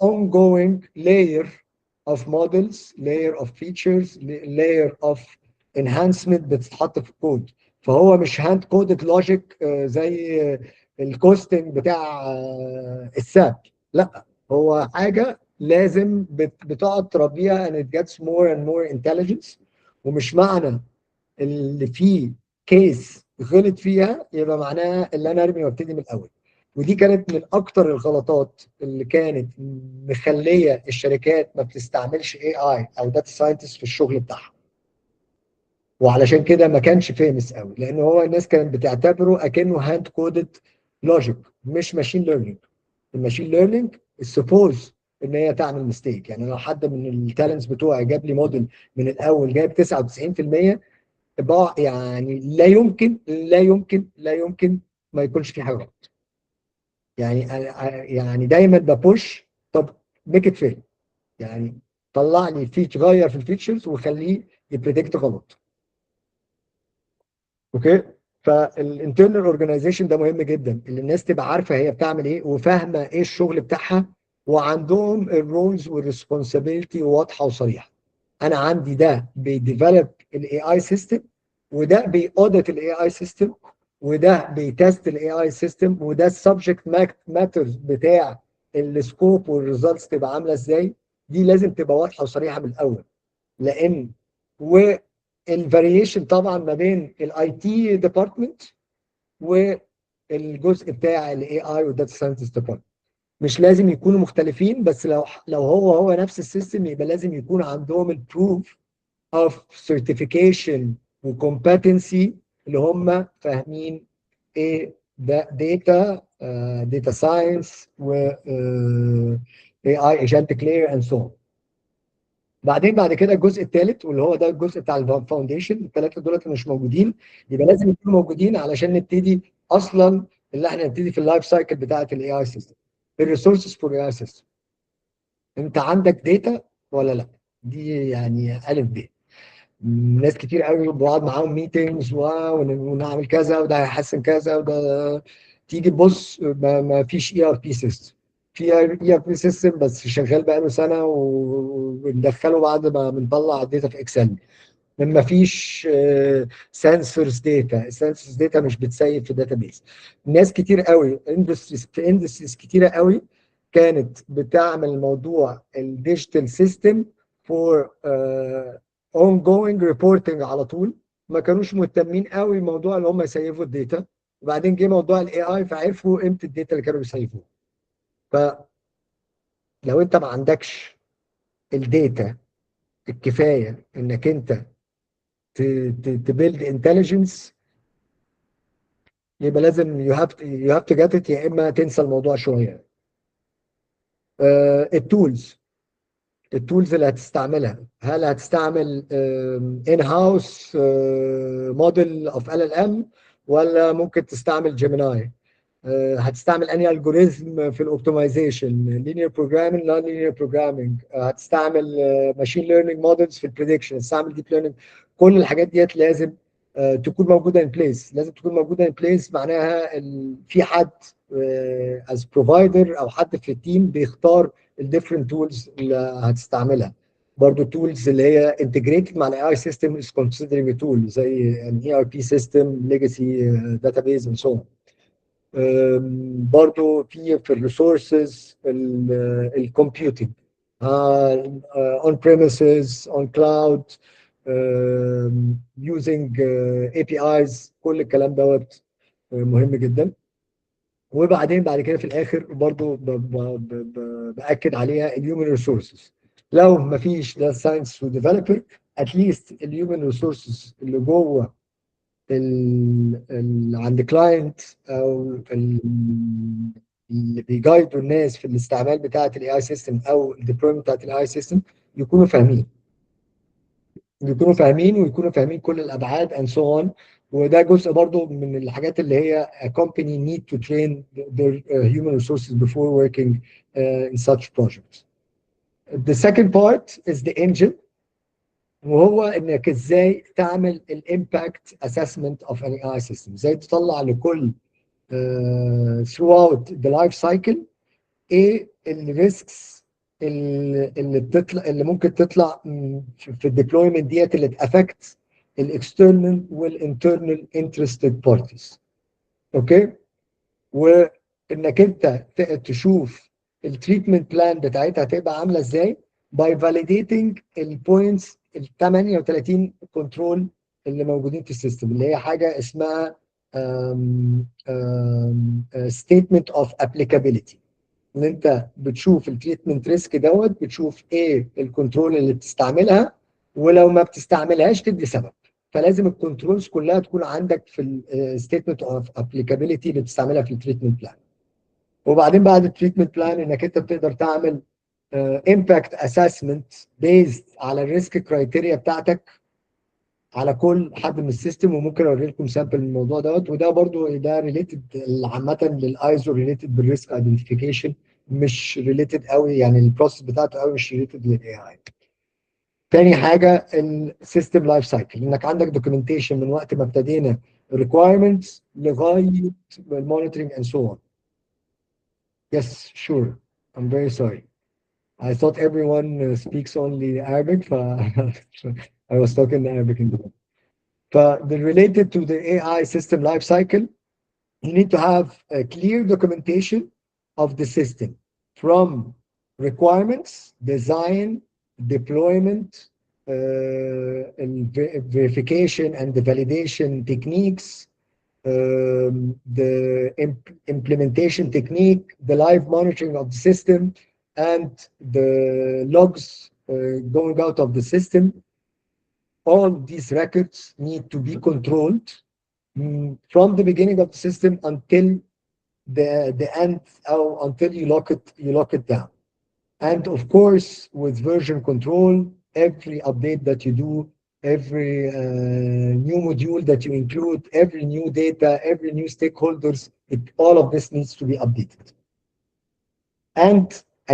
ongoing layer of models, layer of features, layer of enhancement بتتحط في الكود. فهو مش هاند كودد لوجيك زي الكوستنج بتاع الساب. لا، هو حاجه لازم بتقعد تربيها and it gets more and more intelligence. ومش معنى اللي فيه كيس غلط فيها يبقى معناها اللي انا ارمي وابتدي من الاول. ودي كانت من اكتر الغلطات اللي كانت مخليه الشركات ما بتستعملش اي اي او داتا ساينتست في الشغل بتاعها. وعلشان كده ما كانش فيمس قوي، لان هو الناس كانت بتعتبره اكنه هاند كودد لوجيك مش ماشين ليرنينج. الماشين ليرنينج السبوز ان هي تعمل ميستيك. يعني لو حد من التالنتس بتوعي جاب لي موديل من الاول جايب 99%، بقى يعني لا يمكن ما يكونش في حاجه غلط. يعني يعني دايما ببوش، طب ميك ات فير، يعني طلع لي غير في الفيتشرز وخليه يبريدكت غلط. اوكي. فالانترنال اورجانيزيشن ده مهم جدا، اللي الناس تبقى عارفه هي بتعمل ايه وفاهمه ايه الشغل بتاعها، وعندهم الرولز والريسبونسابيلتي واضحه وصريحه. انا عندي ده بيديفلوب الاي اي سيستم، وده بيأودت الاي اي سيستم، وده بيتست الاي اي سيستم، وده السبجكت ماترز بتاع السكوب والريزلتس تبقى عامله ازاي. دي لازم تبقى واضحه وصريحه من الاول. لان والفاريشن طبعا ما بين الاي تي ديبارتمنت والجزء بتاع الاي اي والداتا ساينتست ديبارتمنت مش لازم يكونوا مختلفين، بس لو هو نفس السيستم يبقى لازم يكون عندهم البروف اوف سيرتيفيكيشن وكومبتنسي اللي هم فاهمين ايه ده داتا ساينس و اي اي ايجنتيك لاير اند سو. بعد كده الجزء الثالث واللي هو ده الجزء بتاع الفاونديشن. الثلاثه دولت مش موجودين، يبقى لازم يكونوا موجودين علشان نبتدي اصلا اللي احنا نبتدي في اللايف سايكل بتاعه الاي اي سيستم. الريسورسز فور اي اي سيستم، انت عندك داتا ولا لا؟ دي يعني الف ب. ناس كتير قوي بقعد معاهم ميتنجز ونعمل كذا وده هيحسن كذا وده، تيجي تبص ما فيش اي ار بي سيستم. في اي ار بي سيستم بس شغال بقاله سنه وبندخله بعد ما بنطلع الداتا في اكسل. ما فيش سنسورز داتا، السنسورز داتا مش بتسيب في داتابيس. ناس كتير قوي اندستريز كتيره قوي كانت بتعمل موضوع الديجيتال سيستم فور اون جوينج ريبورتنج على طول. ما كانوش مهتمين قوي موضوع اللي هم يسيفوا الداتا. وبعدين جه موضوع الاي اي فعرفوا قيمه الداتا اللي كانوا بيسيفوها. فلو انت ما عندكش الداتا الكفايه انك انت تبيلد انتليجنس، يبقى لازم يو هاف تو جيت ات، يا اما تنسى الموضوع شويه. التولز اللي هتستعملها، هل هتستعمل ان هاوس موديل اوف ال ال ام، ولا ممكن تستعمل جيميناي؟ هتستعمل انهي الجوريزم في الاوبتمايزيشن، لينير بروجرامينج، نون لينير بروجرامينج، هتستعمل ماشين ليرنينج مودلز في البريدكشن، هتستعمل ديب ليرنينج. كل الحاجات ديت لازم تكون موجوده ان بليس. لازم تكون موجوده ان بليس معناها في حد از بروفايدر او حد في التيم بيختار الديفرنت تولز اللي هتستعملها. برضه التولز اللي هي انتجريتد مع الاي اي سيستم از كونسيدرينج تول، زي ان اي ار بي سيستم، ليجاسي داتابيز اند سو. برضو في الريسورسز الكمبيوتنج، اون بريميسز، اون كلاود، يوزنج اي بي ايز. كل الكلام دوت مهم جدا. وبعدين بعد كده في الاخر برضو باكد عليها الهيومن ريسورسز. لو ما فيش ده ساينس وديفلوبر، اتليست الهيومن ريسورسز اللي جوه عند كلاينت، او اللي بيجايدوا الناس في الاستعمال بتاعه الاي اي سيستم او الديبلويمنت بتاعه الاي اي سيستم، يكونوا فاهمين ويكونوا فاهمين كل الابعاد and so on. وده جزء برضو من الحاجات اللي هي a company need to train their human resources before working in such projects. The second part is the engine، وهو انك ازاي تعمل الامباكت اسسمنت اوف ان اي سيستم، ازاي تطلع لكل throughout the life cycle ايه الريسكس اللي ممكن تطلع في الديبلويمنت ديت، اللي تافكت الاكسترنال والانترنال انترستد بارتيز. اوكي، وانك انت تشوف التريتمنت بلان بتاعتها هتبقى عامله ازاي باي فاليديتنج البوينتس ال 38 كنترول اللي موجودين في السيستم، اللي هي حاجه اسمها ستيتمنت اوف ابليكابيلتي. ان انت بتشوف التريتمنت ريسك دوت، بتشوف ايه الكنترول اللي بتستعملها، ولو ما بتستعملهاش تدي سبب. فلازم الكنترولز كلها تكون عندك في الستيتمنت اوف ابليكابيلتي اللي بتستعملها في التريتمنت بلان. وبعدين بعد التريتمنت بلان انك انت بتقدر تعمل امباكت اسسمنت بيزد على الريسك كرايتيريا بتاعتك على كل حد من السيستم. وممكن اوري لكم سامبل من الموضوع دوت. وده برضو ده ريليتد عامه للايزو، ريليتد بالريسك ايدنتيفيكيشن، مش ريليتد قوي يعني البروسيس بتاعته قوي مش ريليتد للاي اي. تاني حاجه السيستم لايف سايكل، انك عندك دوكيومنتيشن من وقت ما ابتدينا requirements لغايه المونيتورنج and so on. Yes, sure. I'm very sorry. I thought everyone speaks only Arabic, I was talking Arabic in the beginning. They're related to the AI system life cycle. You need to have a clear documentation of the system from requirements, design, deployment, and verification and the validation techniques, the implementation technique, the live monitoring of the system, and the logs going out of the system. All these records need to be controlled from the beginning of the system until the end, or until you lock it down. And of course, with version control, every update that you do, every new module that you include, every new data, every new stakeholders, all of this needs to be updated. And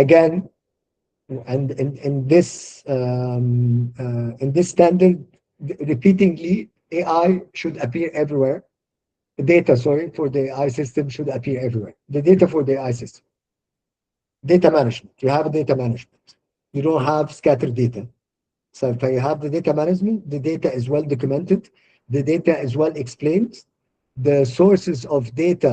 again, and in this standard, repeatedly, AI should appear everywhere. The data, sorry, for the AI system should appear everywhere. The data for the AI system. Data management. You have data management. You don't have scattered data. So if you have the data management, the data is well documented. The data is well explained. The sources of data,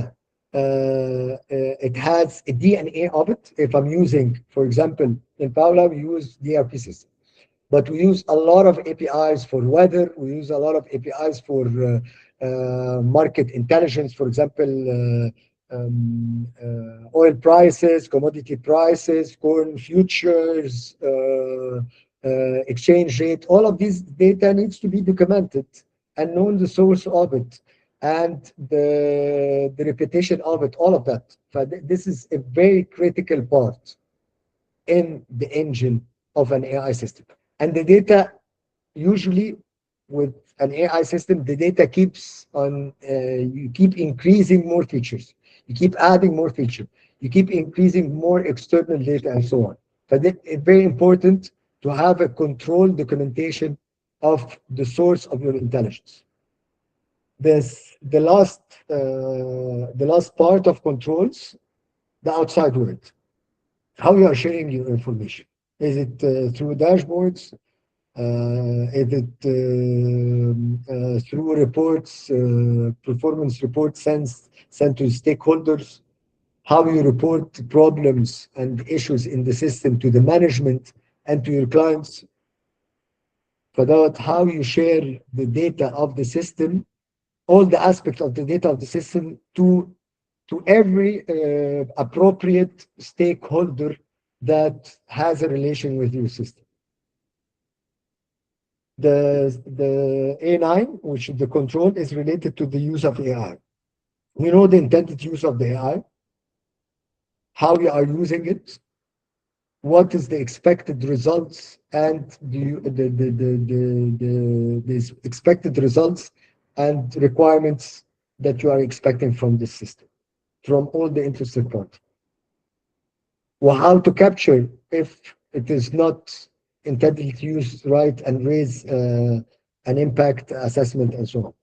it has a DNA of it. If I'm using, for example, in Paula, we use DRP system. But we use a lot of APIs for weather. We use a lot of APIs for market intelligence, for example, oil prices, commodity prices, corn futures, exchange rate. All of this data needs to be documented and known the source of it and the repetition of it, all of that. So this is a very critical part in the engine of an AI system. And the data, usually with an AI system, the data keeps on, you keep increasing more features, you keep adding more features, you keep increasing more external data and so on. But it's very important to have a controlled documentation of the source of your intelligence. This the last part of controls, the outside world. How you are sharing your information? Is it through dashboards? Is it through reports, performance reports sent to stakeholders? How you report problems and issues in the system to the management and to your clients? About how you share the data of the system, all the aspects of the data of the system to every appropriate stakeholder that has a relation with your system. The A9, which is the control, is related to the use of AI. We know the intended use of the AI, how we are using it, what is the expected results, and the expected results and requirements that you are expecting from this system, from all the interested parties. Or how to capture if it is not intended to use right and raise an impact assessment and so on.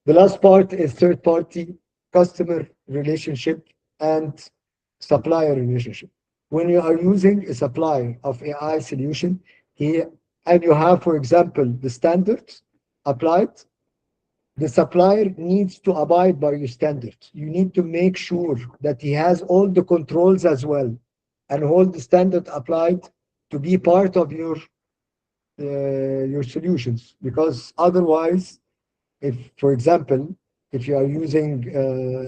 The last part is third party customer relationship and supplier relationship. When you are using a supply of AI solution here, and you have, for example, the standards applied, the supplier needs to abide by your standards. You need to make sure that he has all the controls as well and all the standard applied to be part of your solutions. Because otherwise, if, for example, if you are using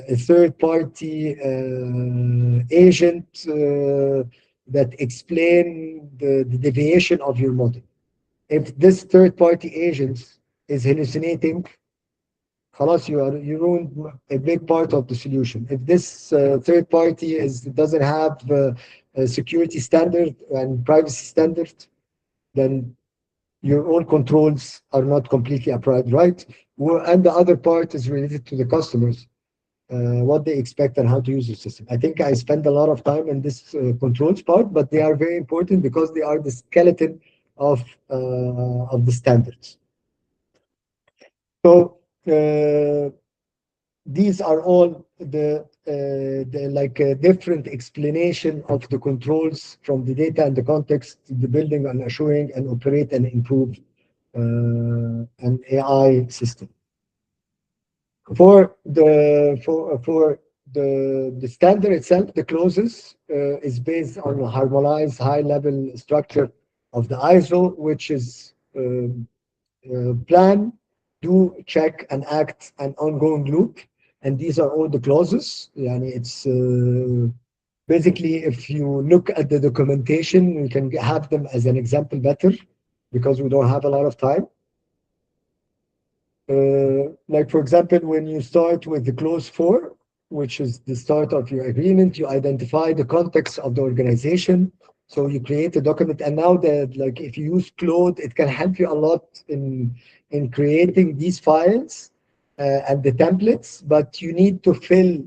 a third-party agent that explain the deviation of your model, if this third-party agent is hallucinating, خلاص, you ruined a big part of the solution. If this third party doesn't have a security standard and privacy standard, then your own controls are not completely applied, right? And the other part is related to the customers, what they expect and how to use the system. I think I spend a lot of time in this controls part, but they are very important because they are the skeleton of the standards. So these are all the like a different explanation of the controls from the data and the context, the building and assuring and operate and improve an AI system. For the standard itself, the clauses is based on a harmonized high-level structure of the ISO, which is plan, do, check, and act, an ongoing loop. And these are all the clauses. Yani it's basically, if you look at the documentation, we can have them as an example better because we don't have a lot of time. Like, for example, when you start with the clause 4, which is the start of your agreement, you identify the context of the organization. So you create a document, and now that, like, if you use Claude, it can help you a lot in creating these files and the templates. But you need to fill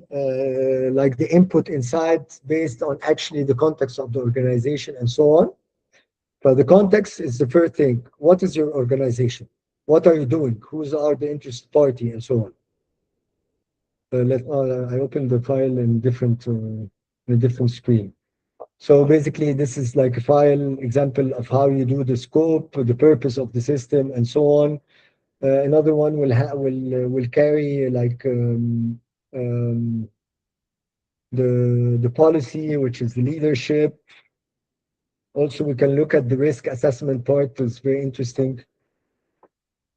like the input inside based on actually the context of the organization and so on. But the context is the first thing. What is your organization? What are you doing? Who's are the interested party and so on. I opened the file in a different screen. So basically, this is like a file example of how you do the scope, the purpose of the system, and so on. Another one will carry like the policy, which is the leadership. Also, we can look at the risk assessment part. It's very interesting.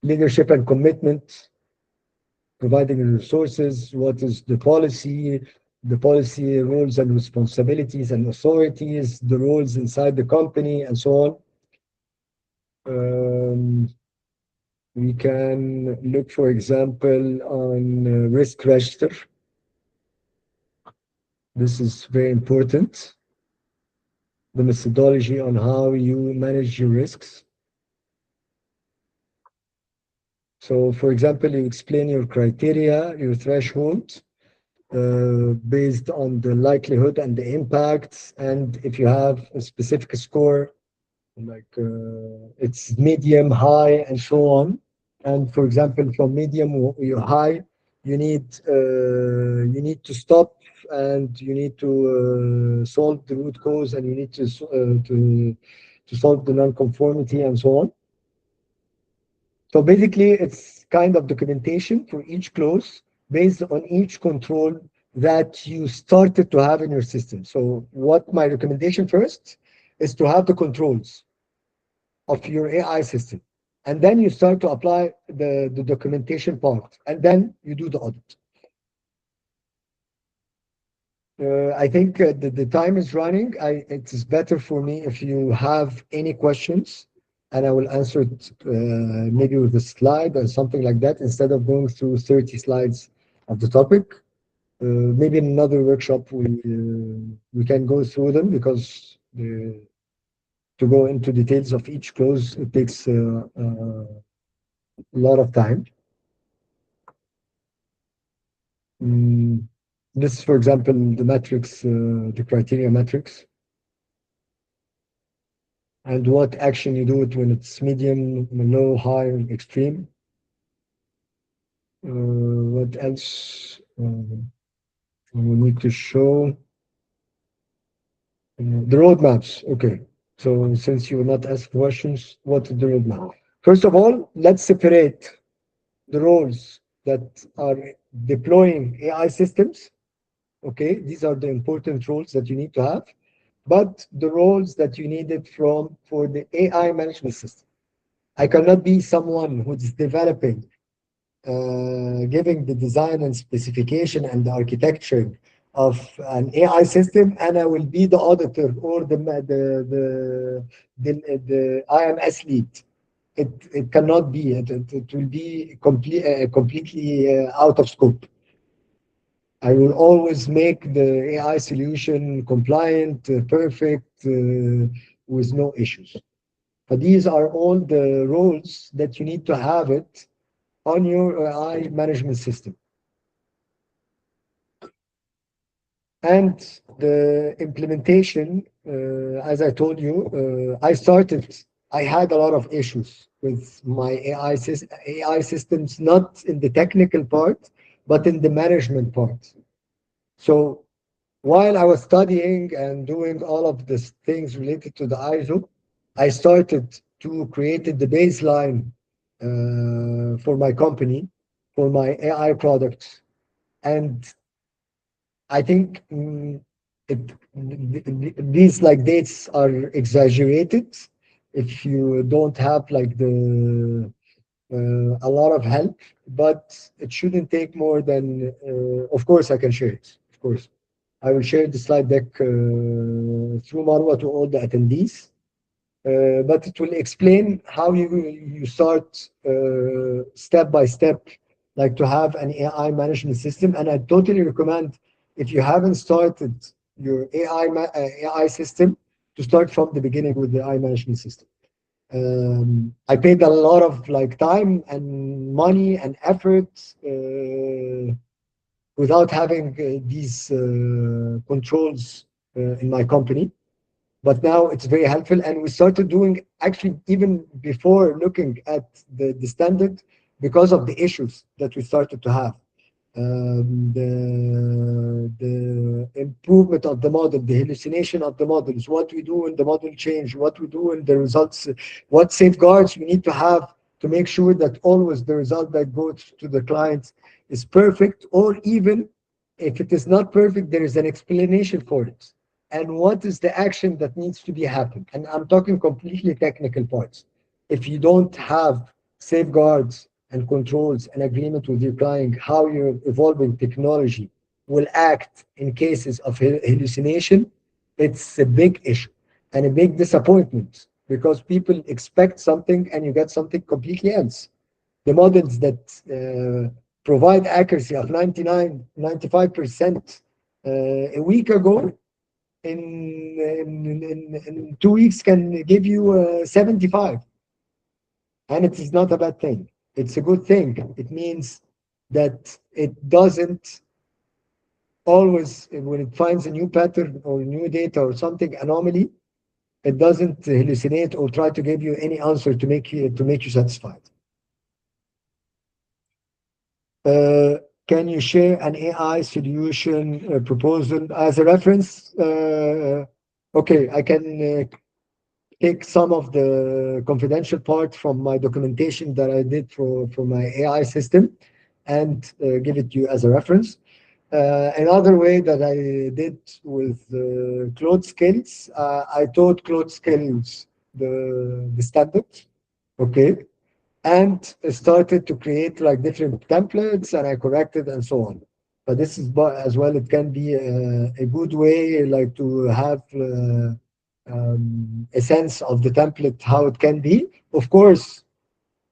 Leadership and commitment, providing the resources. What is the policy roles and responsibilities and authorities, the roles inside the company, and so on. We can look, for example, on risk register. This is very important. the methodology on how you manage your risks. So, for example, you explain your criteria, your threshold, based on the likelihood and the impacts, and if you have a specific score, like it's medium, high, and so on. And for example, from medium or high, you need to stop and you need to solve the root cause, and you need to solve the non-conformity and so on. So basically, it's kind of documentation for each clause based on each control that you started to have in your system. So what my recommendation first is to have the controls of your AI system. And then you start to apply the documentation part, and then you do the audit. I think the time is running. It is better for me if you have any questions, and I will answer it maybe with a slide or something like that instead of going through 30 slides of the topic. Maybe in another workshop we can go through them, because to go into details of each clause it takes a lot of time. Mm, this, for example, the matrix, the criteria matrix, and what action you do it when it's medium, low, high, extreme. What else we need to show? The roadmaps. Okay. So since you will not ask questions, what is the roadmap? First of all, let's separate the roles that are deploying AI systems. Okay, these are the important roles that you need to have, but the roles that you needed for the AI management system. I cannot be someone who's developing, giving the design and specification and the architecture of an AI system, and I will be the auditor or the IMS lead. It cannot be. It will be completely out of scope. I will always make the AI solution compliant, perfect, with no issues. But these are all the roles that you need to have it on your AI management system. And the implementation, as I told you, I had a lot of issues with my AI systems, not in the technical part, but in the management part. So while I was studying and doing all of these things related to the ISO, I started to create the baseline for my company, for my AI products. And I think these like dates are exaggerated if you don't have like a lot of help, but it shouldn't take more than, of course, I can share it. Of course, I will share the slide deck through Marwa to all the attendees. But it will explain how you start step by step, like to have an AI management system. And I totally recommend, if you haven't started your AI system, to start from the beginning with the AI management system. I paid a lot of like time and money and effort without having these controls in my company. But now it's very helpful, and we started doing actually even before looking at the standard, because of the issues that we started to have. The improvement of the model, the hallucination of the models, what we do in the model change, what we do in the results, what safeguards we need to have to make sure that always the result that goes to the client is perfect, or even if it is not perfect, there is an explanation for it. And what is the action that needs to be happened? And I'm talking completely technical parts. If you don't have safeguards and controls and agreement with your client, how your evolving technology will act in cases of hallucination, it's a big issue and a big disappointment, because people expect something and you get something completely else. The models that provide accuracy of 99, 95% a week ago, in 2 weeks can give you 75. And it is not a bad thing. It's a good thing. It means that it doesn't always, when it finds a new pattern or new data or something anomaly, it doesn't hallucinate or try to give you any answer to make you satisfied. Uh, can you share an AI solution proposal as a reference? Okay, I can take some of the confidential part from my documentation that I did for my AI system and give it to you as a reference. Another way that I did with Claude Skills, I taught Claude Skills the standards, okay, and started to create like different templates, and I corrected and so on. But this is as well, it can be a good way like to have a sense of the template, how it can be. Of course,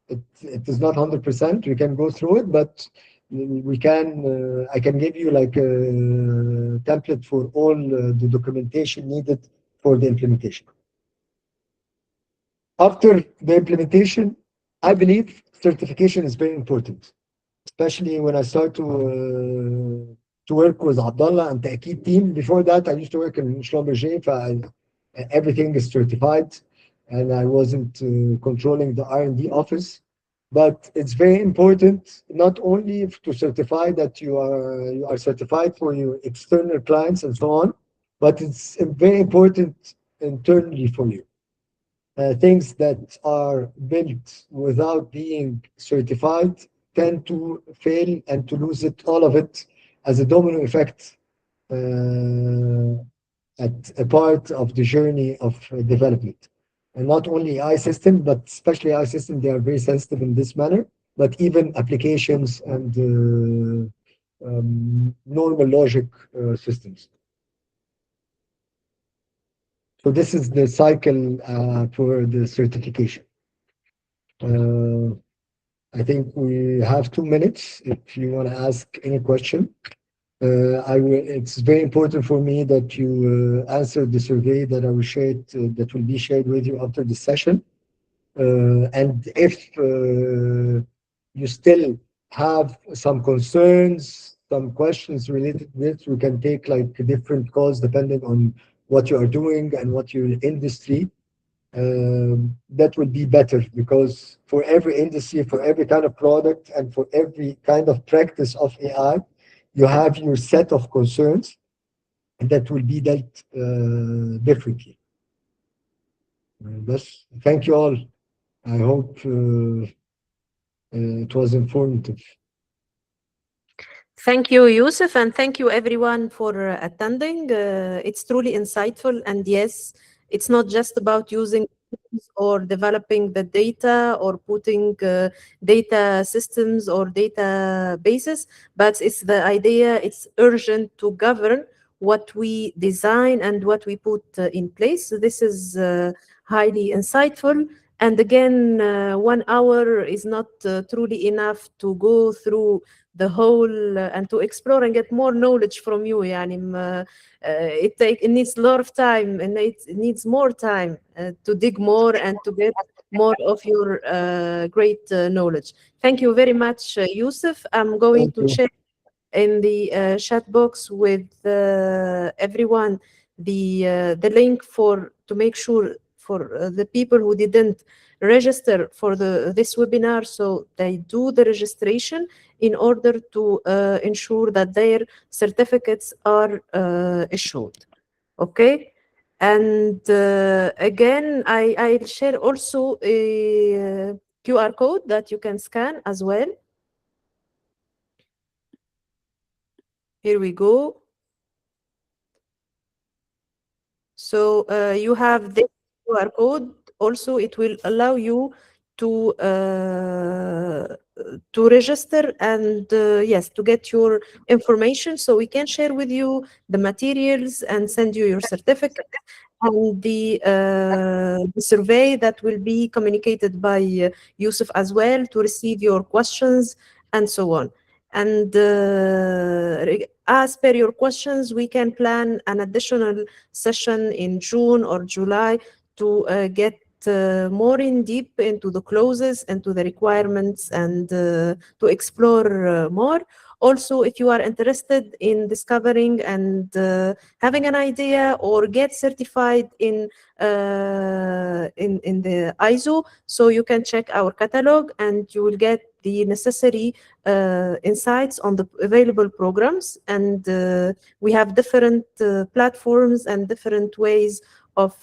it is not 100%. We can go through it, but we can. I can give you like a template for all the documentation needed for the implementation. After the implementation, I believe certification is very important, especially when I start to work with Abdullah and Ta'keed team. Before that, I used to work in Schlumberger, everything is certified, and I wasn't controlling the R&D office. But it's very important not only to certify that you are certified for your external clients and so on, but it's very important internally for you. Things that are built without being certified tend to fail and to lose it, all of it, as a domino effect uh, at a part of the journey of development. And not only AI system, but especially AI system, they are very sensitive in this manner, but even applications and normal logic systems. So this is the cycle for the certification. Uh, I think we have 2 minutes if you want to ask any question. It's very important for me that you answer the survey that I will share that will be shared with you after the session. And if you still have some concerns, some questions related to this, we can take like different calls depending on what you are doing and what your industry. That would be better, because for every industry, for every kind of product, and for every kind of practice of AI, you have your set of concerns, and that will be dealt differently. But thank you all. I hope it was informative. Thank you, Yusuf, and thank you everyone for attending. It's truly insightful, and yes, it's not just about using tools or developing the data or putting data systems or databases, but it's the idea, it's urgent to govern what we design and what we put in place. So this is highly insightful. And again, 1 hour is not truly enough to go through the whole and to explore and get more knowledge from you. يعني it needs a lot of time, and it needs more time to dig more and to get more of your great knowledge. Thank you very much, Yusuf. I'm going Thank to you. check in the chat box with everyone the link for to make sure for the people who didn't register for this webinar, so they do the registration in order to ensure that their certificates are issued. Okay. And again, I'll share also a QR code that you can scan as well. Here we go. So you have this QR code. Also, it will allow you to register and yes, to get your information, so we can share with you the materials and send you your certificate and the survey that will be communicated by Yusuf as well, to receive your questions and so on. And as per your questions, we can plan an additional session in June or July to get more in deep into the clauses, into the requirements, and to explore more. Also, if you are interested in discovering and having an idea or get certified in the ISO, so you can check our catalog and you will get the necessary insights on the available programs. And we have different platforms and different ways of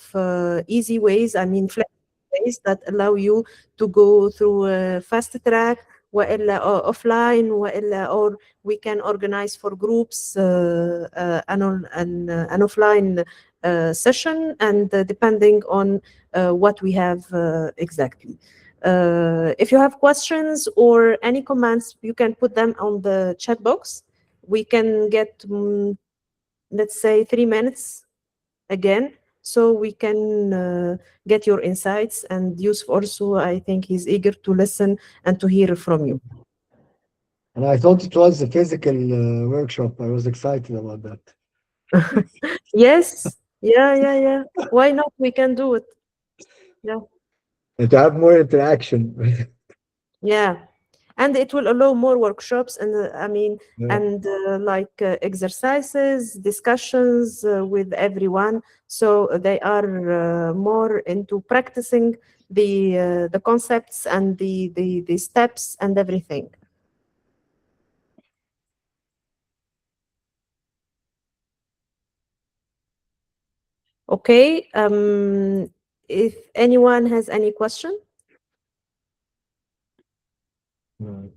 easy ways, I mean flexible ways that allow you to go through a fast track وإلا offline وإلا, or we can organize for groups an offline session, and depending on what we have exactly. If you have questions or any comments, you can put them on the chat box. We can get, let's say, 3 minutes again, so we can get your insights. And Yusuf also, I think he's eager to listen and to hear from you. And I thought it was a physical workshop. I was excited about that. Yes, yeah. Why not? We can do it. Yeah. And to have more interaction. Yeah, and it will allow more workshops, and I mean, Yeah. and like exercises, discussions with everyone, so they are more into practicing the concepts and the steps and everything. Okay, if anyone has any question. Mm.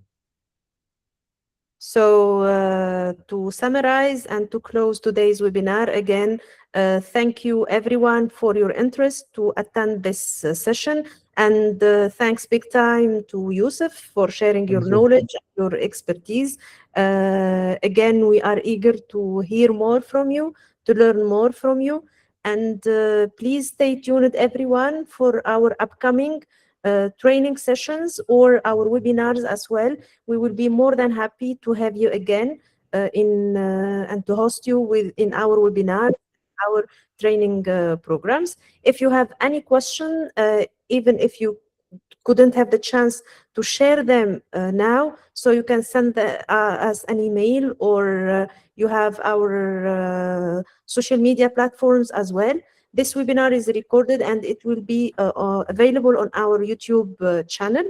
So to summarize and to close today's webinar, again, thank you everyone for your interest to attend this session. And thanks big time to Yusuf for sharing your Thank you. knowledge, your expertise. Again, we are eager to hear more from you, to learn more from you. And please stay tuned, everyone, for our upcoming training sessions or our webinars as well. We will be more than happy to have you again in and to host you in our webinar, our training programs. If you have any question, even if you couldn't have the chance to share them now, so you can send us an email, or you have our social media platforms as well. This webinar is recorded and it will be available on our YouTube channel.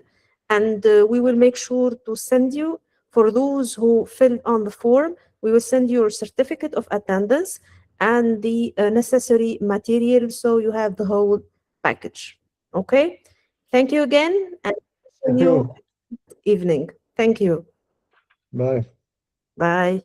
And we will make sure to send you, for those who filled on the form, we will send you your certificate of attendance and the necessary material, so you have the whole package. Okay? Thank you again, and see Thank you you. evening. Thank you. Bye. Bye.